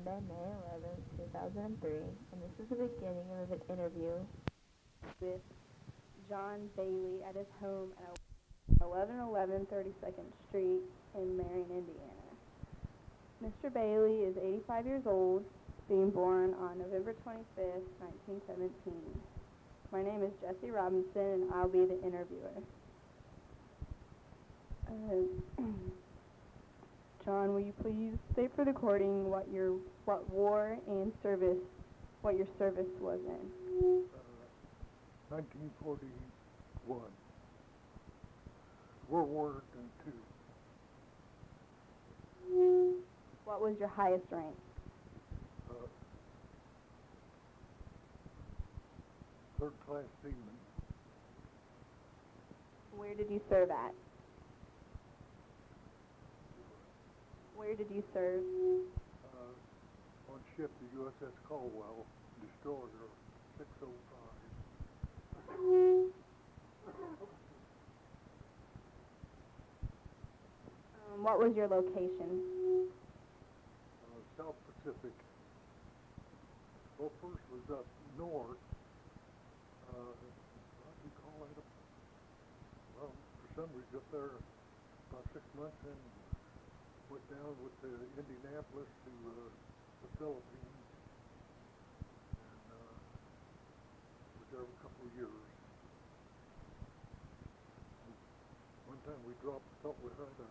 Monday, May 11th, 2003, and this is the beginning of an interview with John Bailey at his home at 1111 32nd Street in Marion, Indiana. Mr. Bailey is 85 years old, being born on November 25th, 1917. My name is Jessie Robinson, and I'll be the interviewer. John, will you please state for the recording what your service was in? 1941. World War II. What was your highest rank? Third class seaman. Where did you serve at? Where did you serve? On ship, the USS Caldwell, destroyer 605. What was your location? South Pacific. Well, first was up north. What do you call it? Well, for some reason up there about 6 months and went down with the Indianapolis to the Philippines, and was there a couple of years. One time we thought we had a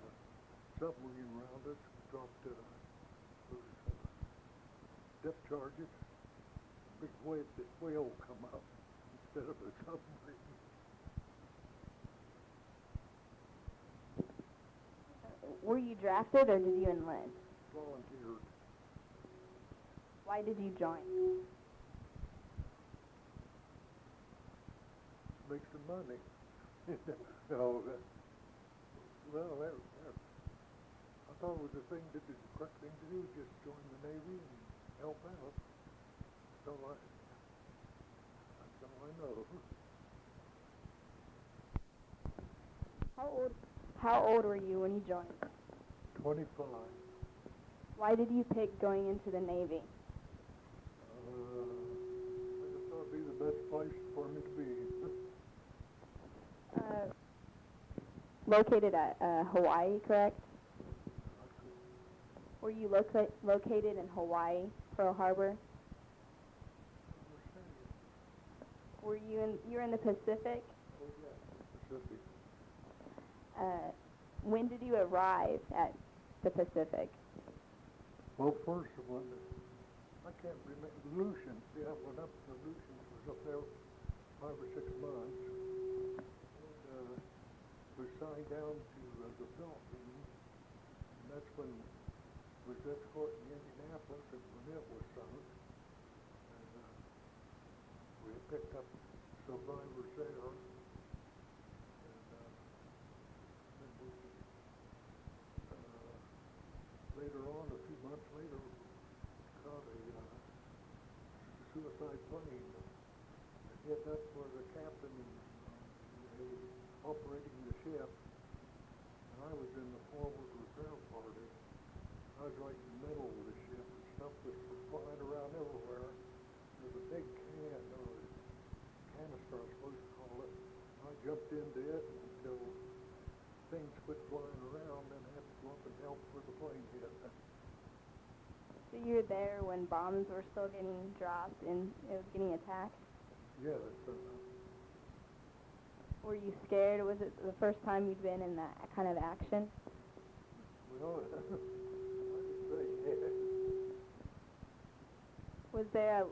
submarine around us. We dropped depth charges. Big whale come up instead of a submarine. Were you drafted or did you enlist? Volunteered. Why did you join? Make some money. No, well, I thought it was the correct thing to do, just join the Navy and help out. That's all I know. How old were you when you joined? 25. Why did you pick going into the Navy? I just thought it'd be the best place for me to be. Located at Hawaii, correct? Were you located in Hawaii, Pearl Harbor? Were you were in the Pacific? Oh yeah, Pacific. When did you arrive at the Pacific? Well, first one, I can't remember, Lucian. Yeah, I went up to Lucian. Was up there 5 or 6 months. And, was signed down to the Philippines, and that's when was escorting Indianapolis, and when it was sunk, and we had picked up survivors there, and then we, later on, a few months later, caught a suicide plane, and yet that's where the captain operating the ship, and I was in the forward repair party. I was right in the middle of the ship, and stuff was flying around everywhere. There was a big canister, I was supposed to call it. I jumped into it until things quit flying around, and I had to go up and help where the plane hit. So you were there when bombs were still getting dropped and it was getting attacked? Yes. Were you scared? Was it the first time you'd been in that kind of action? Well, I could say, yeah. Was there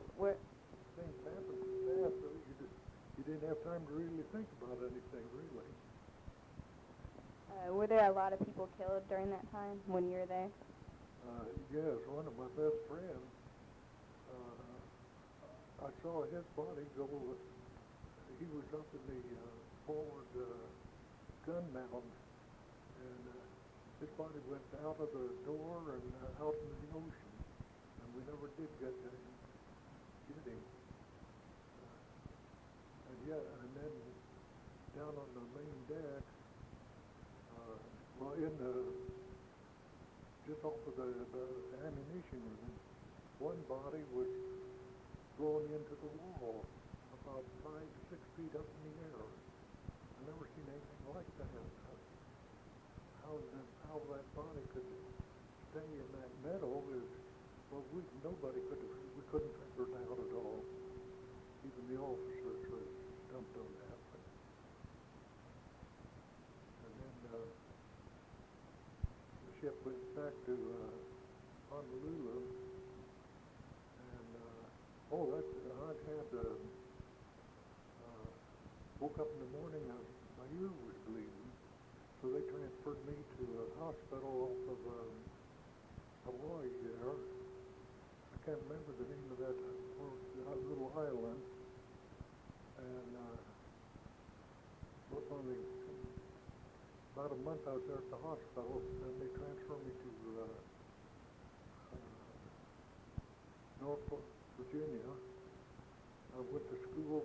Things happened fast, so you didn't have time to really think about anything, really. were there a lot of people killed during that time when you were there? Yes, one of my best friends, I saw his body go, he was up in the forward gun mount, and his body went out of the door and out into the ocean, and we never did get him. And then down on the main deck, well, in the just off of the ammunition room, one body was blown into the wall about 5 to 6 feet up in the air. I've never seen anything like that. How that body could stay in that meadow is, well, we couldn't figure it out at all. Even the officers were stumped on that. And then the ship went back to Honolulu, and I'd had woke up in the morning, my ear was bleeding, so they transferred me to a hospital off of Hawaii there. I can't remember the name of that little island, and about a month I was there at the hospital, and they transferred me to Norfolk, Virginia. I went to school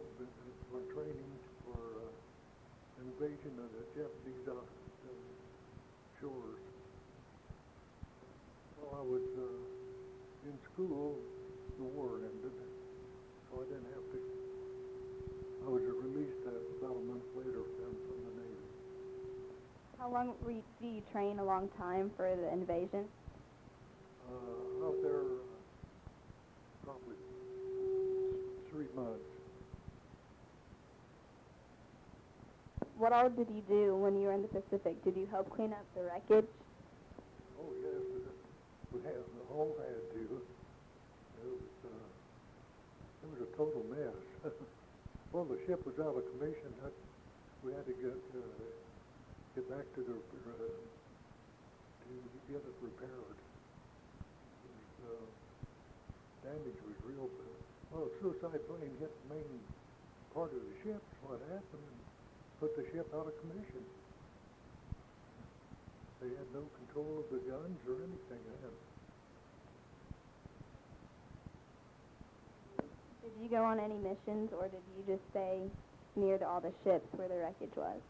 for training for invasion of the Japanese shores. While I was in school, the war ended, so I didn't have to. I was released about a month later from the Navy. How long do you train a long time for the invasion? Out there, probably 3 months. What all did you do when you were in the Pacific? Did you help clean up the wreckage? Oh yes, we had the whole had to. It was a total mess. Well, the ship was out of commission. We had to get back to to get it repaired. Damage was real bad. Well, a suicide plane hit the main part of the ship. What happened? And put the ship out of commission. They had no control of the guns or anything then. Did you go on any missions, or did you just stay near to all the ships where the wreckage was?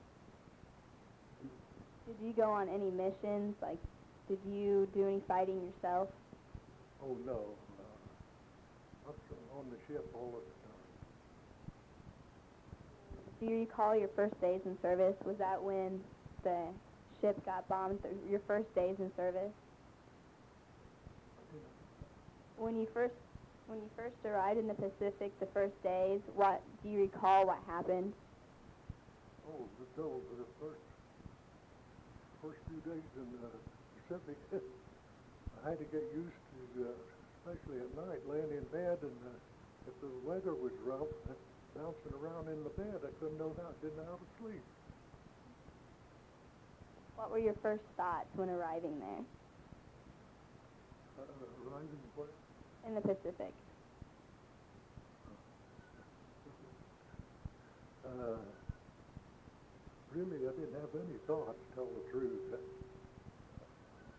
Did you go on any missions? Like, did you do any fighting yourself? Oh no, I was on the ship all the time. Do you recall your first days in service? Was that when the ship got bombed? Your first days in service? When you first arrived in the Pacific, the first days, what do you recall? What happened? Oh, the first few days in the Pacific, I had to get used to, especially at night, laying in bed, and if the weather was rough, bouncing around in the bed, I didn't know how to sleep. What were your first thoughts when arriving there? Arriving where? In the Pacific. Really, I didn't have any thoughts, to tell the truth.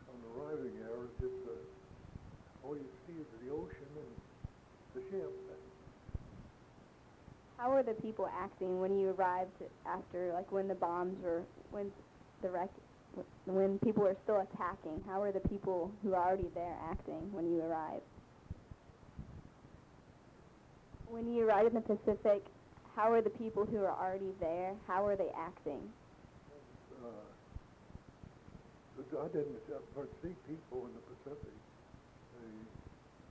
On arriving there, it's just all you see is the ocean and the ship. How were the people acting when you arrived after, like, when the bombs were, when people were still attacking? How were the people who were already there acting when you arrived? When you arrived in the Pacific, how were the people who were already there, how were they acting? I didn't see people in the Pacific.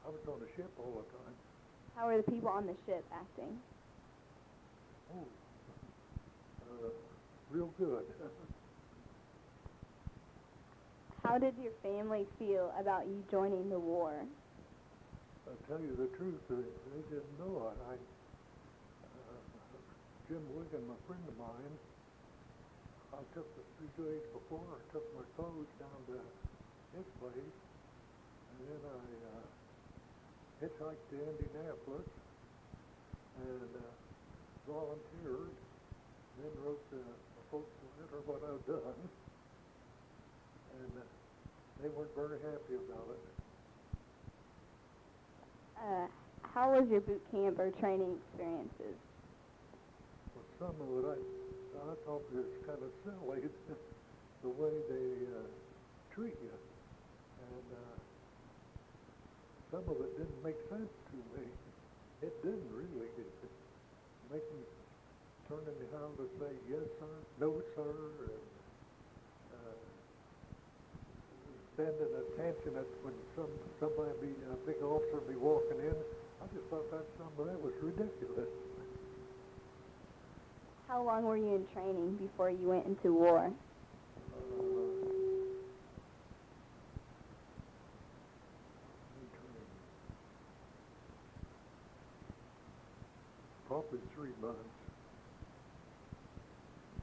I was on the ship all the time. How were the people on the ship acting? Oh, real good. How did your family feel about you joining the war? I'll tell you the truth, they didn't know it. Jim Wiggin, a friend of mine, I took a few days before, I took my clothes down to his place, and then I hitchhiked to Indianapolis and volunteered, then wrote the folks a letter what I'd done, and they weren't very happy about it. How was your boot camp or training experiences? Well, some of it I thought was kind of silly, the way they treat you. And some of it didn't make sense to me. It didn't really. It make me turn around to say yes sir, no sir, and standing attention at when somebody be a big officer be walking in. I just thought that was ridiculous. How long were you in training before you went into war? Probably 3 months.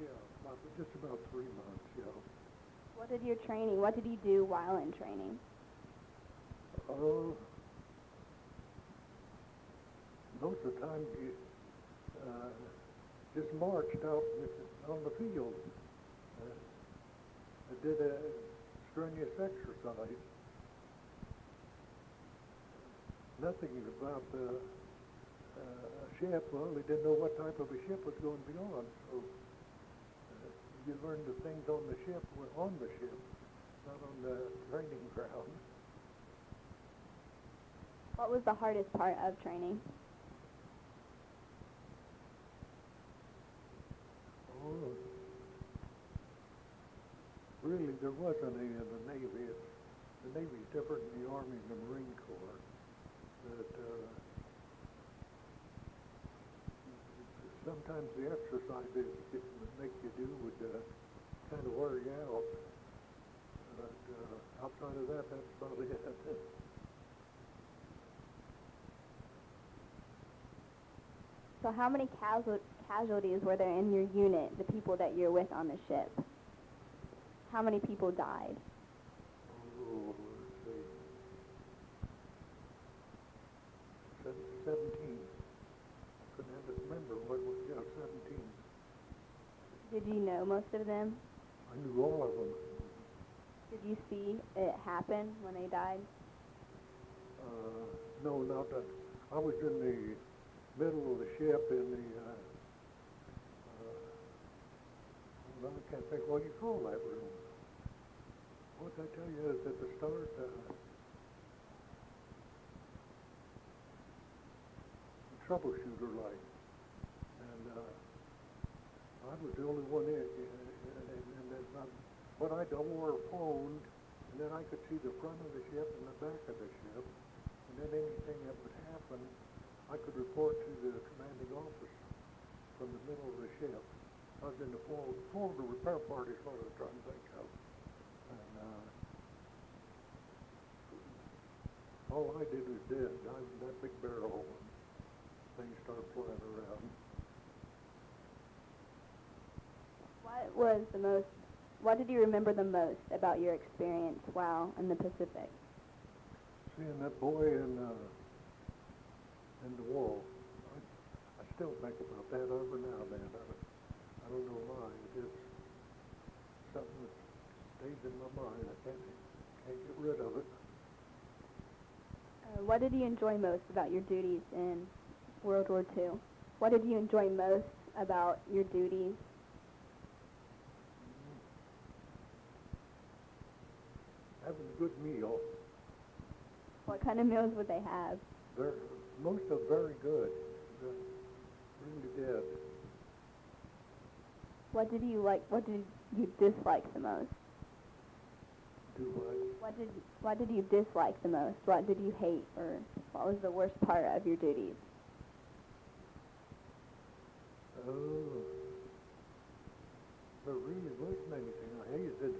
Yeah, just about 3 months, yeah. What did you do while in training? Most of the time you just marched out on the field. I did a strenuous exercise. Nothing about a ship. Well, they didn't know what type of a ship was going to be on, so you learned the things on the ship were on the ship, not on the training ground. What was the hardest part of training? Oh, really, there wasn't any in the Navy. The Navy's different than the Army and the Marine Corps. But sometimes the exercises that make you do would kind of wear you out. But outside of that, that's about it. So how many casualties were there in your unit, the people that you're with on the ship? How many people died? Oh, let's see. 17. Couldn't have to remember what was, yeah, 17. Did you know most of them? I knew all of them. Did you see it happen when they died? No, not that. I was in the middle of the ship in the, well, I can't think what you call that room. What did I tell you is at the start, troubleshooter light. And I was the only one in, and then what I wore a phone, and then I could see the front of the ship and the back of the ship, and then anything that would happen, I could report to the commanding officer from the middle of the ship. I was in the forward repair part is what I was trying to think of. And all I did was dive in that big barrel and things started flying around. What did you remember the most about your experience while in the Pacific? Seeing that boy in the wall. I still think about that every now and then. I don't know why. It is something that stays in my mind. I can't get rid of it. What did you enjoy most about your duties in World War II? What did you enjoy most about your duties? Having a good meal. What kind of meals would they have? Most of them very good. Really did. What did you like? What did you dislike the most? Do what? What did you dislike the most? What did you hate, or what was the worst part of your duties? Oh, there really wasn't anything I hated.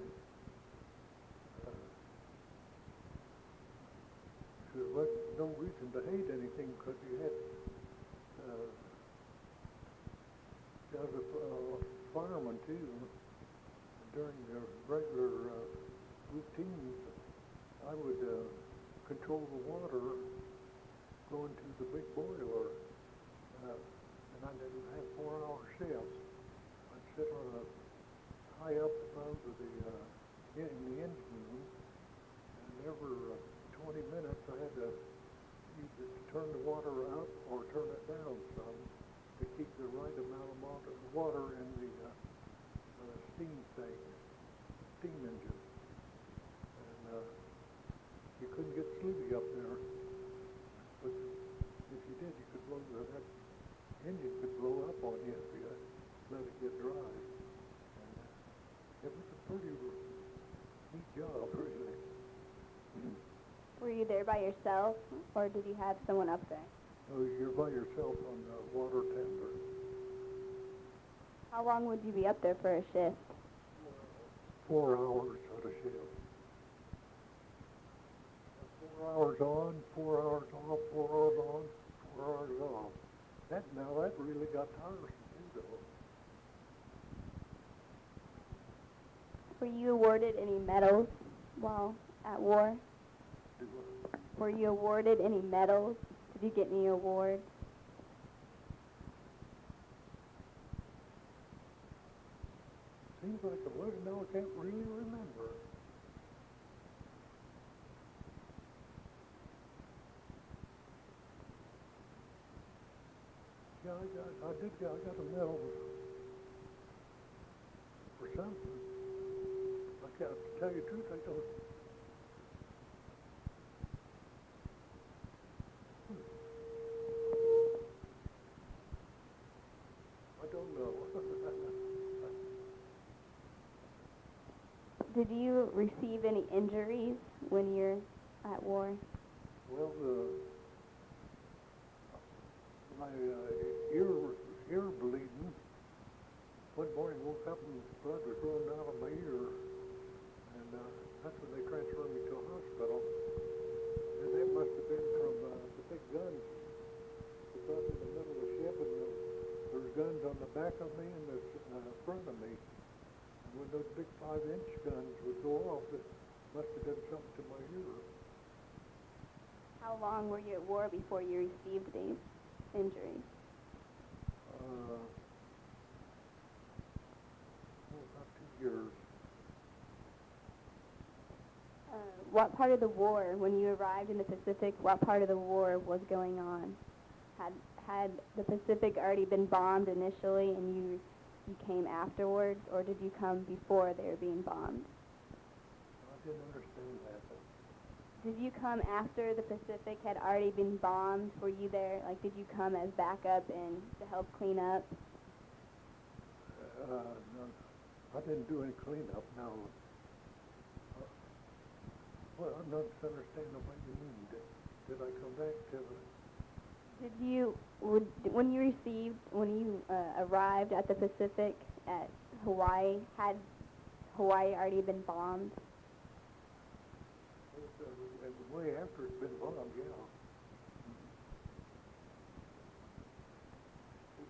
There was no reason to hate anything because you had as a fireman too. During the regular routines, I would control the water going to the big boiler, and I didn't have 4-hour shifts. I'd sit on a high up above in the engine room, and every 20 minutes I had to either turn the water up or turn it down some to keep the right amount of water in the steam engine. And you couldn't get sleepy up there. there by yourself, or did you have someone up there? So you're by yourself on the water tender. How long would you be up there for a shift? 4 hours at a shift. 4 hours on, 4 hours off, 4 hours on, 4 hours off. That really got tiresome too, though. Were you awarded any medals while at war? Do Were you awarded any medals? Did you get any awards? Seems like I would, now I can't really remember. Yeah, I got a medal for something. I can't, to tell you the truth, I don't. I don't know. Did you receive any injuries when you're at war? Well, my ear bleeding. One morning woke up and blood was running out of my ear, and that's when they transferred me to a hospital. And that must have been from the big guns. They got in the middle of the ship, and there was guns on the back of me and the front of me. And when those big 5-inch guns would go off, it must have done something to my ear. How long were you at war before you received these injuries? About 2 years. What part of the war, when you arrived in the Pacific, what part of the war was going on? Had the Pacific already been bombed initially and you came afterwards, or did you come before they were being bombed? I didn't understand that. Did you come after the Pacific had already been bombed? Were you there? Like, did you come as backup and to help clean up? No, I didn't do any cleanup, no. Well, I'm not understanding what you mean. Did I come back to the... Did you, when you arrived at the Pacific at Hawaii, had Hawaii already been bombed? Way after it's been bombed, yeah.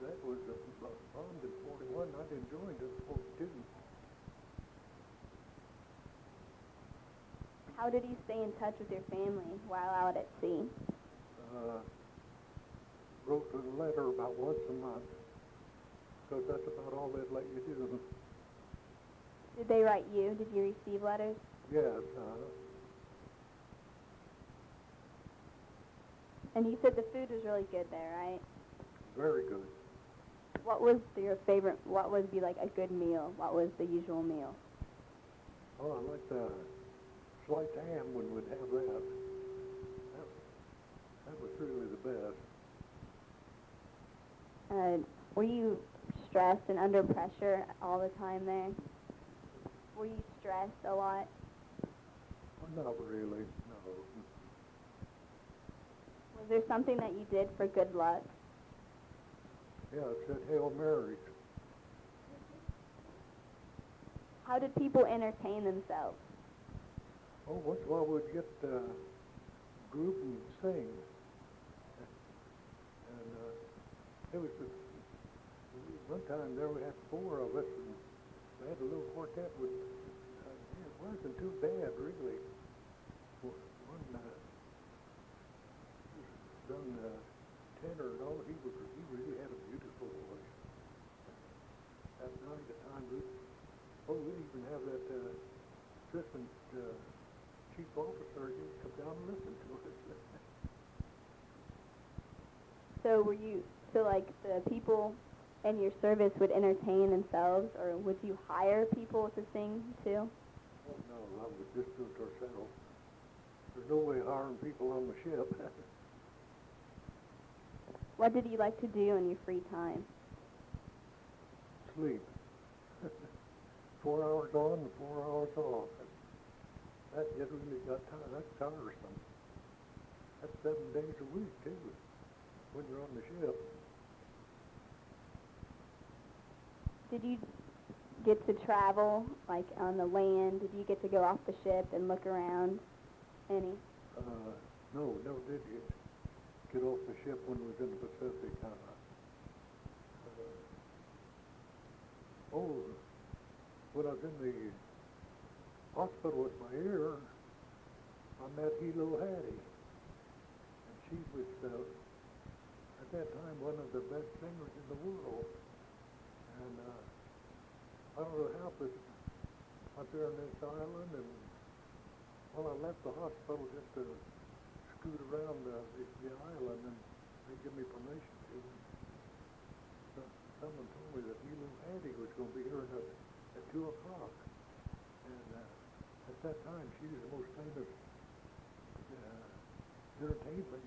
That was bombed in 41. I didn't join until 42. How did you stay in touch with your family while out at sea? Wrote a letter about once a month, because that's about all they'd let you do. Did they write you? Did you receive letters? Yes, And you said the food was really good there, right? very good. What was your favorite, what would be like a good meal? What was the usual meal? Oh, I like the sliced ham when we'd have that. That was really the best. Were you stressed and under pressure all the time there? Were you stressed a lot? Well, not really, no. Was there something that you did for good luck? Yeah, it said Hail Marys. How did people entertain themselves? Oh, once in a while we'd get a group and sing. And it was one time there we had 4 of us, and we had a little quartet with, it wasn't too bad, really. One young tenor, and all, he really had a beautiful voice. At night, at times, we even have that assistant chief officer, he'd come down and listen to us. So like the people in your service would entertain themselves, or would you hire people to sing too? Oh, no, I would just do it ourselves. There's no way hiring people on the ship. What did you like to do in your free time? Sleep. 4 hours on and 4 hours off. That really got that's tiresome. That's 7 days a week too, when you're on the ship. Did you get to travel, like, on the land? Did you get to go off the ship and look around any? No, never did get off the ship when we was in the Pacific. When I was in the hospital with my ear, I met Hilo Hattie. And she was, at that time, one of the best singers in the world. And I don't know how, but out there on this island, and well, I left the hospital just to scoot around the island, and they give me permission to. So someone told me that Hilo Hattie was going to be here at 2 o'clock. And at that time, she was the most famous entertainment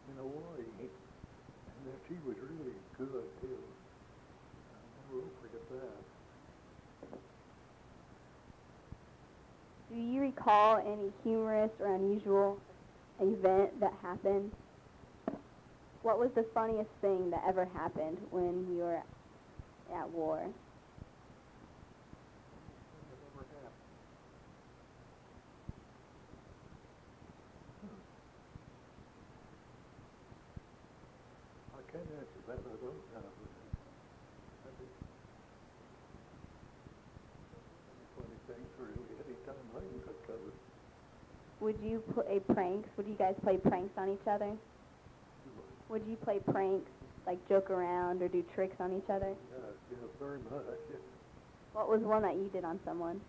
in Hawaii. And she was really good, too. I'll never forget that. Do you recall any humorous or unusual event that happened? What was the funniest thing that ever happened when you were at war? I can't answer that. I don't have it. Funny things, really, anytime I got covered. Would you play pranks? Would you guys play pranks on each other? Would you play pranks, like joke around or do tricks on each other? Yes, very much. What was one that you did on someone?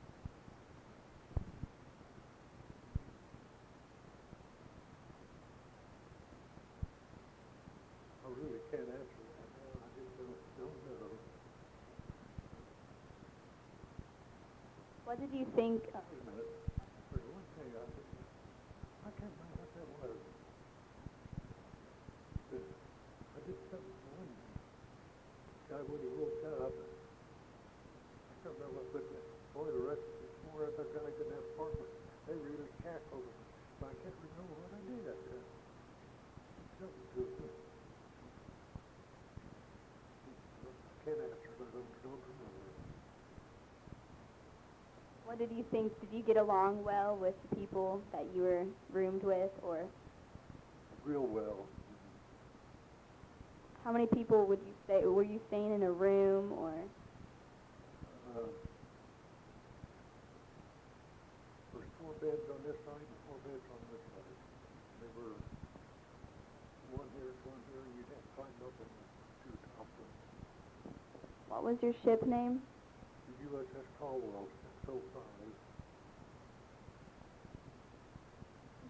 I really can't answer that now. I just don't know. What did you think? Wait a minute. There's one thing I can't remember what that was. I did something for one guy when he woke up. I can't remember, but boy, the rest of the four other guys in that apartment, they really cackled. But I can't remember what I did. Something to it. I can't answer it. I don't remember. What did you think? Did you get along well with the people that you were roomed with, or Real well. how many people would you say? Were you staying in a room, or? There's 4 beds on this side and 4 beds on this side. They were one here, and you'd have to climb up on the 2 top ones. What was your ship name? The USS Caldwell, 605.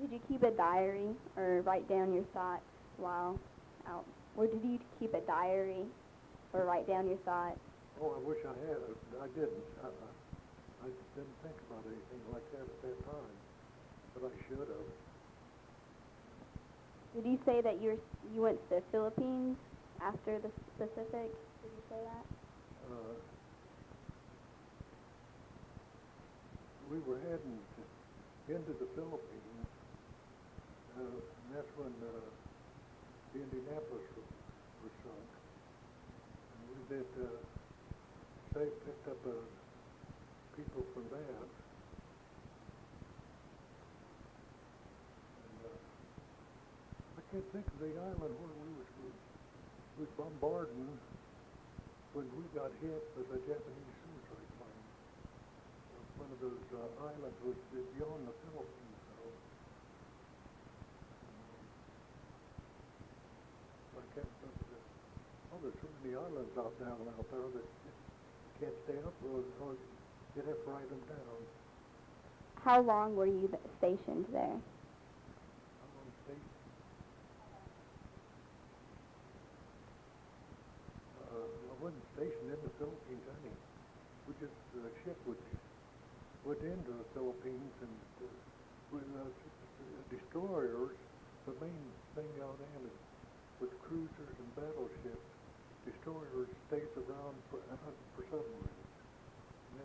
Did you keep a diary or write down your thoughts while out? Or did you keep a diary or write down your thoughts? Oh, I wish I had. I didn't. I didn't think about anything like that at that time, but I should have. Did you say that you went to the Philippines after the Pacific? Did you say that? We were heading into the Philippines, and that's when the Indianapolis was sunk. And we did picked up people from that. And I can't think of the island where we was bombarding when we got hit with a Japanese suicide plane. One of those islands was beyond the Philippines, though. I can't remember that. Oh, there's so many islands out there that you can't stay up or you'd have to write them down. How long were you stationed there? I'm on state. I wasn't stationed in the Philippines any. We just, the ship went into the Philippines and with destroyers, the main thing out in is with cruisers and battleships, destroyers stays around for submarines. And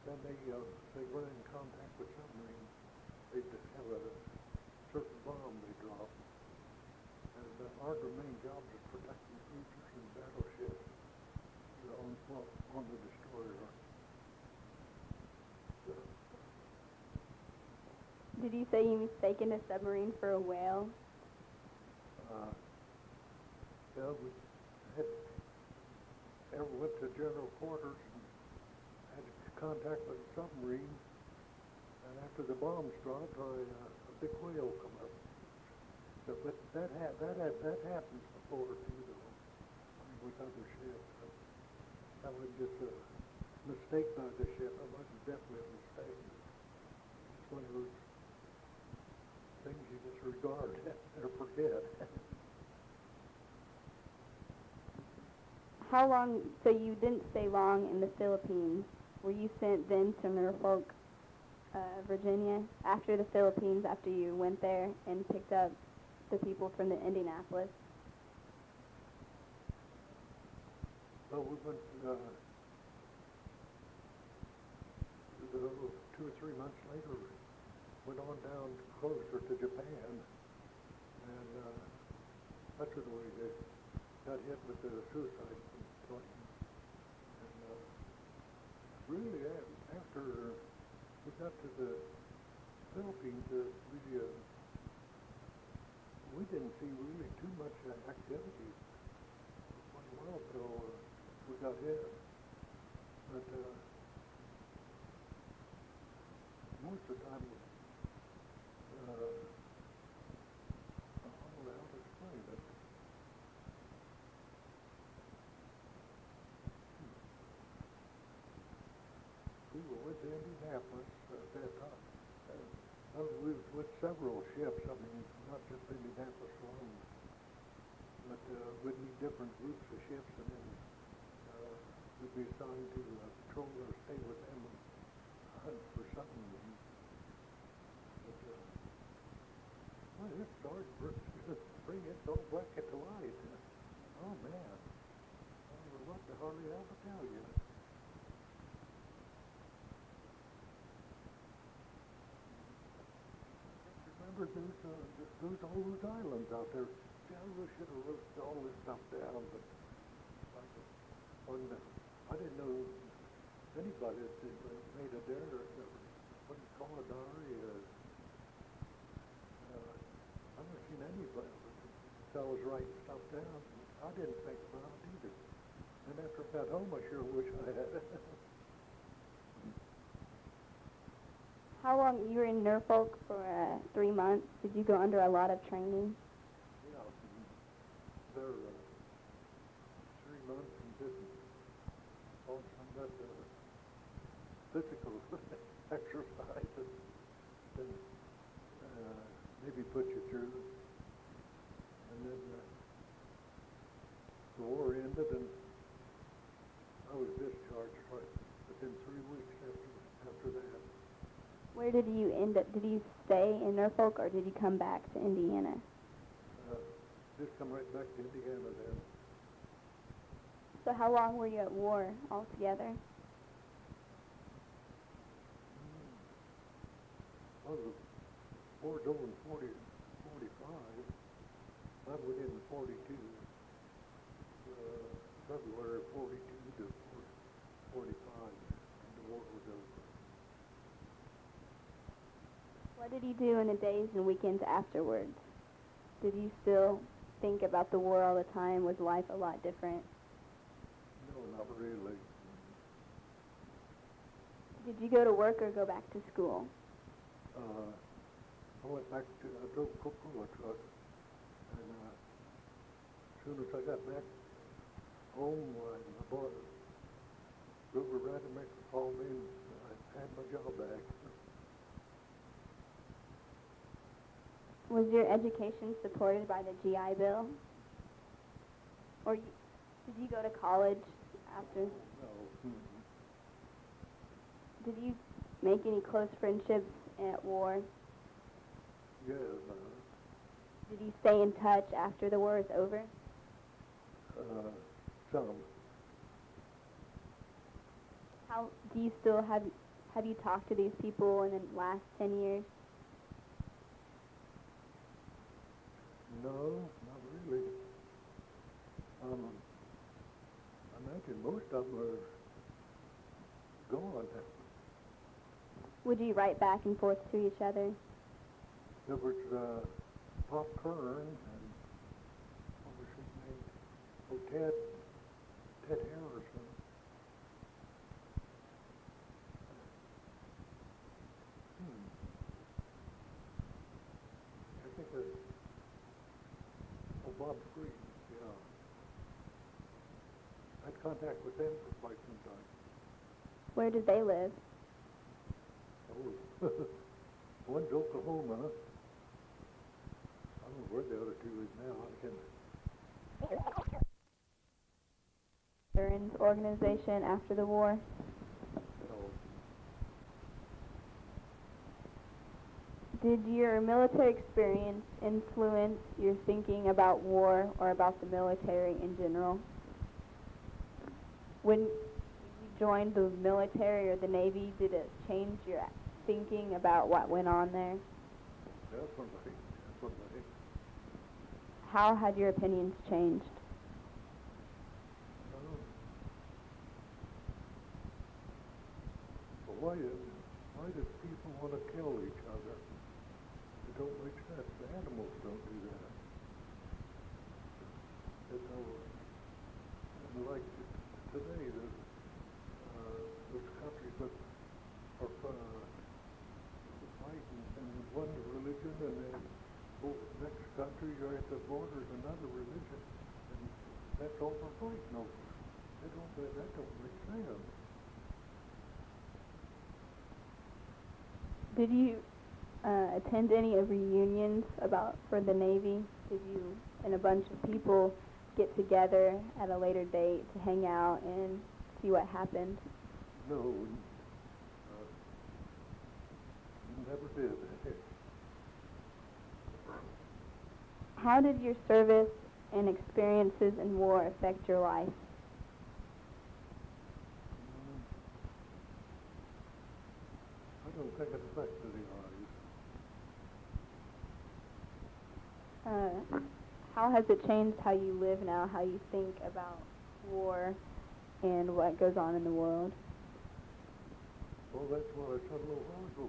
then they run in contact with submarines. They just have a certain bomb our main job is protecting cruisers and battleships that are on the destroyer. Did you say you mistaken a submarine for a whale? Yeah, we had went to general quarters and had contact with a submarine, and after the bombs dropped, a big whale come up. So, but that happens before too, though. I mean, with other ships. That was just a mistake by the ship. It wasn't definitely a mistake. It's one of those things you disregard or forget. How long, so you didn't stay long in the Philippines. Were you sent then to Norfolk, Virginia, after the Philippines, after you went there and picked up the people from the Indianapolis? Well, we went, 2 or 3 months later, went on down closer to Japan, and that's when we got hit with the suicide plane. And really, after we got to the Philippines, we didn't see really too much activity for quite a while till we got hit. But most of the time, I don't know how to explain it. We went to Indianapolis at that time. We was with several ships, I mean, not just Indianapolis alone, but we'd meet different groups of ships, and then we'd be assigned to patrol or stay with them and hunt for something. But, well, this started bring it so black into light. Oh, man. I don't know what the hardly how to tell you. Remember all those islands out there. See, I really should have wrote all this stuff down, but I didn't know anybody that made a dare, what do you call a diary? I've never seen anybody that was writing stuff down. I didn't think about it either. And after I got home, I sure wish I had. How long, you were in Norfolk for 3 months. Did you go under a lot of training? Yeah, they're 3 months and just on some of that physical exercise and maybe put you through. And then the war ended, and I was discharged within 3 weeks after that. Where did you end up? Did you stay in Norfolk, or did you come back to Indiana? Just come right back to Indiana then. So how long were you at war altogether? Well, the war's over in 45. I went in 42. February 42 to 45, and the war was over. What did you do in the days and weekends afterwards? Did you still think about the war all the time? Was life a lot different? No, not really. Did you go to work or go back to school? I went back to, I drove a Coca-Cola truck, and as soon as I got back home, my boss, River Rademacher, called me, and I had my job back. Was your education supported by the GI Bill? Or did you go to college after? No. Did you make any close friendships at war? Yes. Did you stay in touch after the war is over? Some. How do you still have you talked to these people in the last 10 years? No, not really. I imagine most of them are gone. Would you write back and forth to each other? There was Pop Kern and what was his name? Oh, Ted Harrison. I think Bob Free. Yeah. I had contact with them for quite some time. Where did they live? Oh, one's Oklahoma. I don't know where the other two is now. Veterans organization after the war. Oh, Did your military experience influence your thinking about war or about the military in general? When you joined the military or the Navy, did it change your thinking about what went on there? definitely. How had your opinions changed? Um, why did people want to kill each other? It don't make sense. The animals don't do that. And like today, those countries that are fighting in one religion, and then next country or at the border is another religion, and that's all they're fighting over. That don't make sense. Did you attend any of reunions for the Navy? Did you and a bunch of people get together at a later date to hang out and see what happened? No, never did. How did your service and experiences in war affect your life? I don't think it affected any lives. How has it changed how you live now, how you think about war and what goes on in the world? Well, that's what I said a little while ago.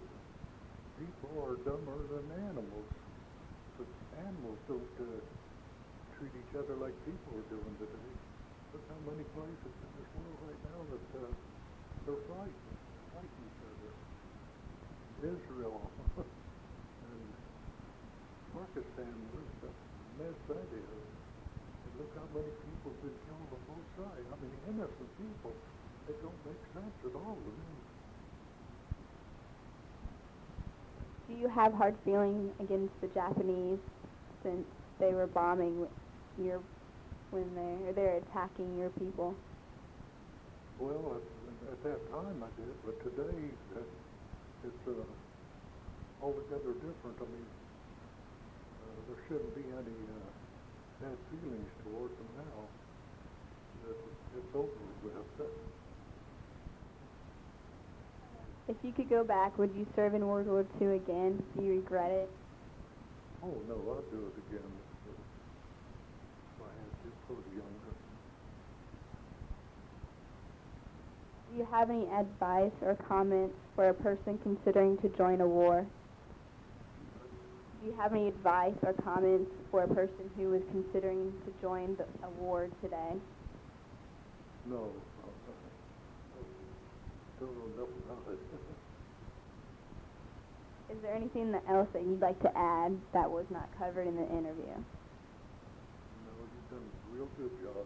People are dumber than animals. But animals don't treat each other like people are doing today. Look how many places in this world right now that they're fighting each other. Israel and Pakistan, look at the mess that is. And look how many people have been killed on both sides. I mean, innocent people. It don't make sense at all to me. Do you have hard feelings against the Japanese since they were bombing when they're attacking your people? Well, at that time I did, but today it's altogether different. I mean, there shouldn't be any bad feelings towards them now. It's over with. If you could go back, would you serve in World War II again? Do you regret it? Oh no, I'd do it again if I had to. I was younger. Do you have any advice or comments for a person considering to join a war? Do you have any advice or comments for a person who is considering to join a war today? No, don't know enough about it. Is there anything else that you'd like to add that was not covered in the interview? No, you've done a real good job.